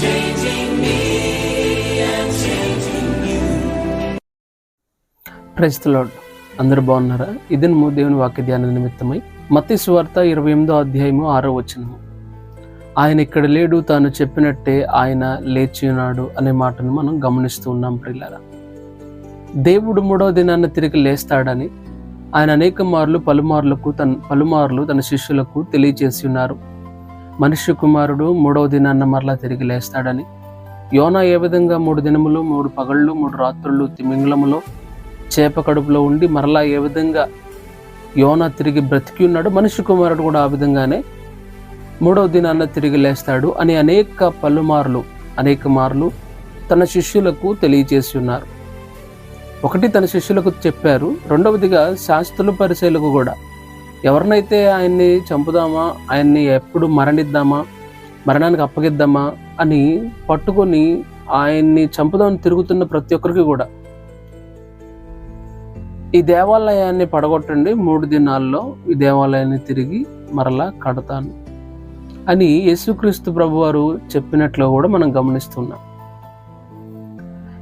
Praise the lord. అందరూ బాగున్నారా? ఇది దేవుని వాక్య ధ్యాన నిమిత్తమై మత్తయి సువార్త 28వ అధ్యాయము 6వ వచనము. ఆయన ఇక్కడ లేడు, తాను చెప్పినట్టే ఆయన లేచి ఉన్నాడు అనే మాటను మనం గమనిస్తూ ఉన్నాం. ప్రియులారా, దేవుడు 3వ దినాన్న తిరిగి లేస్తాడని ఆయన అనేక మార్లు పలుమార్లు తన శిష్యులకు తెలియజేసి ఉన్నారు. మనుష్య కుమారుడు 3వ దినాన్న మరలా తిరిగి లేస్తాడని, యోనా ఏ విధంగా 3 దినములు 3 పగళ్ళు 3 రాత్రులు తిమింగలములో చేప కడుపులో ఉండి మరలా ఏ విధంగా యోనా తిరిగి బ్రతికి ఉన్నాడు, మనుష్య కుమారుడు కూడా ఆ విధంగానే 3వ దినాన్న తిరిగి లేస్తాడు అని అనేక మార్లు తన శిష్యులకు తెలియజేసి ఉన్నారు. ఒకటి, తన శిష్యులకు చెప్పారు. రెండవదిగా శాస్త్రులు పరిచయులకు కూడా, ఎవరినైతే ఆయన్ని చంపుదామా, ఆయన్ని ఎప్పుడు మరణానికి అప్పగిద్దామా అని పట్టుకొని ఆయన్ని చంపుదామని తిరుగుతున్న ప్రతి ఒక్కరికి కూడా, ఈ దేవాలయాన్ని పడగొట్టండి, 3 దినాల్లో ఈ దేవాలయాన్ని తిరిగి మరలా కడతాను అని యేసుక్రీస్తు ప్రభువారు చెప్పినట్లు కూడా మనం గమనిస్తున్నాం.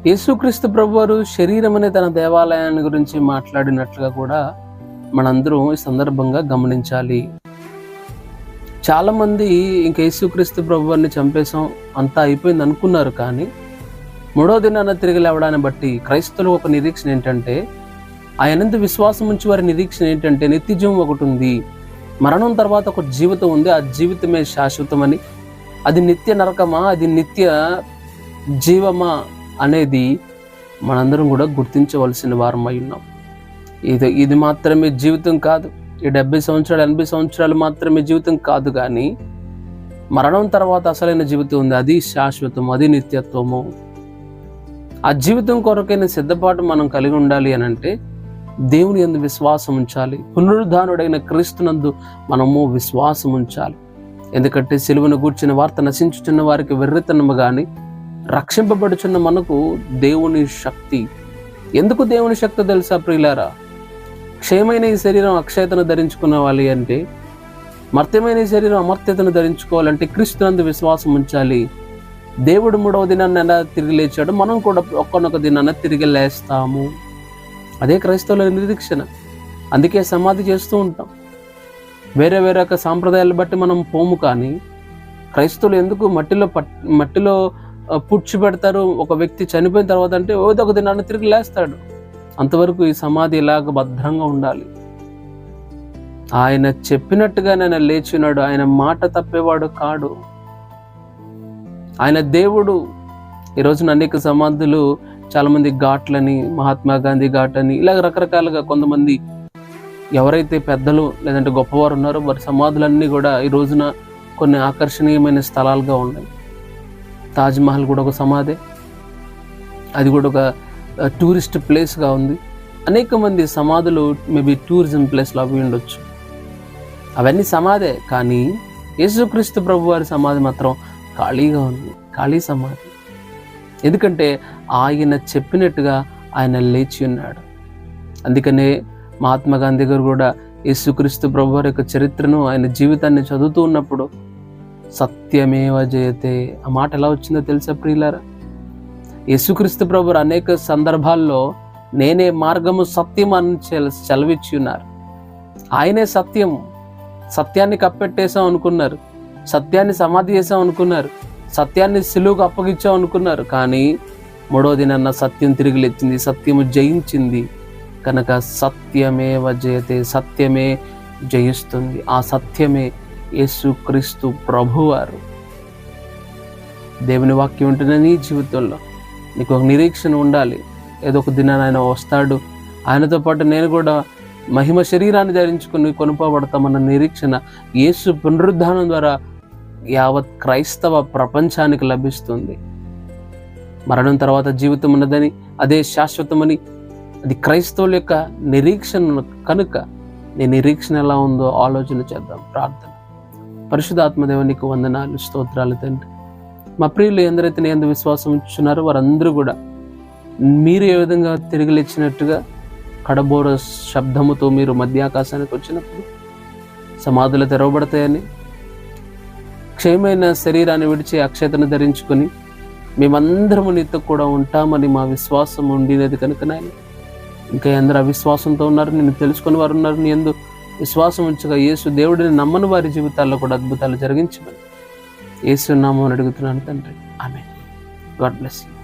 యేసుక్రీస్తు ప్రభువారు శరీరం అనే తన దేవాలయాన్ని గురించి మాట్లాడినట్లుగా కూడా మనందరం ఈ సందర్భంగా గమనించాలి. చాలా మంది ఇంక యేసుక్రీస్తు ప్రభువారిని చంపేశాం, అంతా అయిపోయింది అనుకున్నారు. కానీ 3వ దినాన తిరిగి లేవడాన్ని బట్టి క్రైస్తవులు ఒక నిరీక్షణ ఏంటంటే, ఆయనందు విశ్వాసం ఉంచి వారి నిరీక్షణ ఏంటంటే, నిత్యజీవం ఒకటి ఉంది, మరణం తర్వాత ఒక జీవితం ఉంది, ఆ జీవితమే శాశ్వతమని, అది నిత్య నరకమా, అది నిత్య జీవమా అనేది మనందరం కూడా గుర్తించవలసిన వారమై ఉన్నాం. ఇది మాత్రమే జీవితం కాదు, ఈ 70 సంవత్సరాలు 80 సంవత్సరాలు మాత్రమే జీవితం కాదు, కానీ మరణం తర్వాత అసలైన జీవితం ఉంది, అది శాశ్వతం, అది నిత్యత్వము. ఆ జీవితం కొరకైన సిద్ధపాటు మనం కలిగి ఉండాలి అని అంటే దేవుని యందు విశ్వాసం ఉంచాలి. పునరుద్ధానుడైన క్రీస్తునందు మనము విశ్వాసం ఉంచాలి. ఎందుకంటే సిలువను గూర్చిన వార్త నశించుచున్న వారికి వెర్రితనము గాని, రక్షింపబడుచున్న మనకు దేవుని శక్తి. ఎందుకు దేవుని శక్తి తెలుసా ప్రియులారా? క్షయమైన ఈ శరీరం అక్షయతను ధరించుకునేవాలి అంటే, మర్త్యమైన ఈ శరీరం అమర్త్యతను ధరించుకోవాలంటే క్రీస్తునందు విశ్వాసం ఉంచాలి. దేవుడు 3వ దినాన్ని ఎలా తిరిగి లేచాడు, మనం కూడా ఒక్కనొక దినాన్ని తిరిగి లేస్తాము. అదే క్రైస్తవుల నిరీక్షణ. అందుకే సమాధి చేస్తూ ఉంటాం. వేరే ఒక సాంప్రదాయాలు బట్టి మనం పోము. కానీ క్రైస్తవులు ఎందుకు మట్టిలో పుడ్చిపెడతారు? ఒక వ్యక్తి చనిపోయిన తర్వాత అంటే ఏదో ఒక దినాన్ని తిరిగి లేస్తాడు. అంతవరకు ఈ సమాధి ఇలాగ భద్రంగా ఉండాలి. ఆయన చెప్పినట్టుగానే ఆయన లేచినాడు. ఆయన మాట తప్పేవాడు కాడు. ఆయన దేవుడు. ఈరోజున అనేక సమాధులు, చాలామంది ఘాట్లని, మహాత్మా గాంధీ ఘాట్ అని, ఇలాగ రకరకాలుగా కొంతమంది ఎవరైతే పెద్దలు లేదంటే గొప్పవారు ఉన్నారో వారి సమాధులన్నీ కూడా ఈ రోజున కొన్ని ఆకర్షణీయమైన స్థలాలుగా ఉన్నాయి. తాజ్మహల్ కూడా ఒక సమాధే, అది కూడా ఒక టూరిస్ట్ ప్లేస్గా ఉంది. అనేక మంది సమాధులు మేబీ టూరిజం ప్లేస్లో అవి ఉండొచ్చు, అవన్నీ సమాధే. కానీ యేసుక్రీస్తు ప్రభు వారి సమాధి మాత్రం ఖాళీగా ఉంది, ఖాళీ సమాధి. ఎందుకంటే ఆయన చెప్పినట్టుగా ఆయన లేచి ఉన్నాడు. అందుకనే మహాత్మా గాంధీ గారు కూడా యేసుక్రీస్తు ప్రభు వారి యొక్క చరిత్రను, ఆయన జీవితాన్ని చదువుతూ ఉన్నప్పుడు సత్యమేవ జయతే ఆ మాట ఎలా వచ్చిందో తెలుసా ప్రియులారా? యేసుక్రీస్తు ప్రభు అనేక సందర్భాల్లో నేనే మార్గము సత్యం అని సెలవిచ్చి ఉన్నారు. ఆయనే సత్యము. సత్యాన్ని కప్పెట్టేసాం అనుకున్నారు, సత్యాన్ని సమాధి చేసాం అనుకున్నారు, సత్యాన్ని సిలువకు అప్పగించాం అనుకున్నారు. కానీ 3వ దినాన్న సత్యం తిరిగి లేచింది, సత్యము జయించింది. కనుక సత్యమేవ జయతే, సత్యమే జయిస్తుంది. ఆ సత్యమే యేసుక్రీస్తు ప్రభువారు. దేవుని వాక్యం ఉంటేనే నీ జీవితంలో నీకు ఒక నిరీక్షణ ఉండాలి. ఏదో ఒక దినాన్ని ఆయన వస్తాడు, ఆయనతో పాటు నేను కూడా మహిమ శరీరాన్ని ధరించుకుని కొనుపబడతామన్న నిరీక్షణ యేసు పునరుద్ధానం ద్వారా యావత్ క్రైస్తవ ప్రపంచానికి లభిస్తుంది. మరణం తర్వాత జీవితం ఉన్నదని, అదే శాశ్వతమని, అది క్రైస్తవుల యొక్క నిరీక్షణ. కనుక నీ నిరీక్షణ ఎలా ఉందో ఆలోచన చేద్దాం. ప్రార్థన. పరిశుద్ధాత్మదేవునికి వందనాలు, స్తోత్రాలు తండ్రి. మా ప్రియులు ఎందరైతే నీ యందు విశ్వాసం ఉంచున్నారో వారందరూ కూడా మీరు ఏ విధంగా తిరిగి లేచినట్టుగా కడబోర శబ్దముతో మీరు మధ్యాకాశానికి వచ్చినప్పుడు సమాధులు తెరవబడతాయని, క్షయమైన శరీరాన్ని విడిచి అక్షతను ధరించుకొని మేమందరము నీతో కూడా ఉంటామని మా విశ్వాసం ఉండినది కనుక నాయన, ఇంకా ఎందరూ అవిశ్వాసంతో ఉన్నారు, నిన్ను తెలుసుకుని వారు ఉన్నారు. నీ యందు విశ్వాసం ఉంచగా యేసు దేవుడిని నమ్మని వారి జీవితాల్లో కూడా అద్భుతాలు జరిగించమని యేసు నామమున అడుగుతున్నాను తండ్రి. ఆమేన్. God bless you.